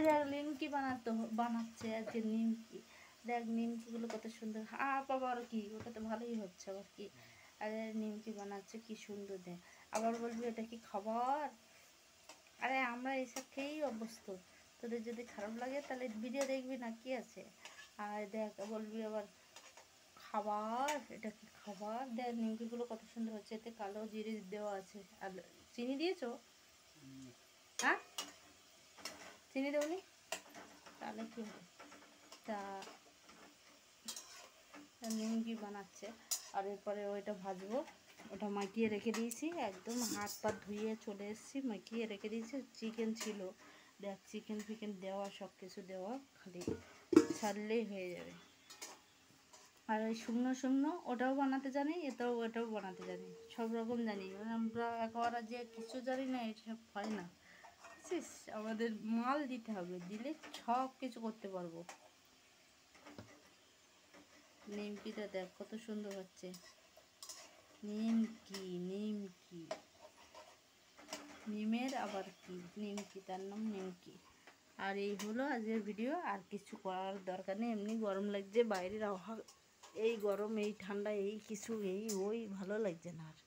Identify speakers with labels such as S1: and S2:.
S1: এই দেখ নিমকি বানাচ্ছে আজকে নিমকি। দেখ নিমকিগুলো কত সুন্দর। বাবা আর কি, ওটা তো ভালোই হচ্ছে আবার কি। আরে নিমকি বানাচ্ছে কি সুন্দর দেখ। আবার বলবি এটা কি খাবার? আরে আমরা এইসব খেয়েই অভ্যস্ত। তোদের যদি খারাপ লাগে তাহলে ভিডিও দেখবি না, কি আছে। আর দেখ বলবি আবার খাবার, এটা কি খাবার? দেখ নিমকিগুলো কত সুন্দর হচ্ছে, এতে কালো জিরে দেওয়া আছে। আর চিনি দিয়েছো? হ্যাঁ, চিনি দেবনি? তাহলে কি হবে? তা নিমকি বানাচ্ছে। আর এরপরে ওইটা ভাজবো। ওটা মাখিয়ে রেখে দিয়েছি, একদম হাত পা ধুয়ে চলে এসেছি, মাখিয়ে রেখে দিয়েছি। চিকেন ছিল, দেখ চিকেন ফিকেন দেওয়া, সব কিছু দেওয়া, খালি ছাড়লেই হয়ে যাবে। আর ওই শুকনো শুকনো ওটাও বানাতে জানি, ওটাও বানাতে জানি, সব রকম জানি। আমরা একেবারে যে কিছু জানি না এসব হয় না। আমাদের মাল দিতে হবে, দিলে সব কিছু করতে পারবো। নিমকিটা দেখ কত সুন্দর হচ্ছে। নিমকি নিমকি নিমের আবার কি নিমকি, তার নাম নিমকি। আর এই হলো আজকের ভিডিও। আর কিছু করার দরকার নেই, এমনি গরম লাগছে বাইরের আবহাওয়া, এই গরম এই ঠান্ডা এই কিছু এই ওই ভালো লাগছে না আর।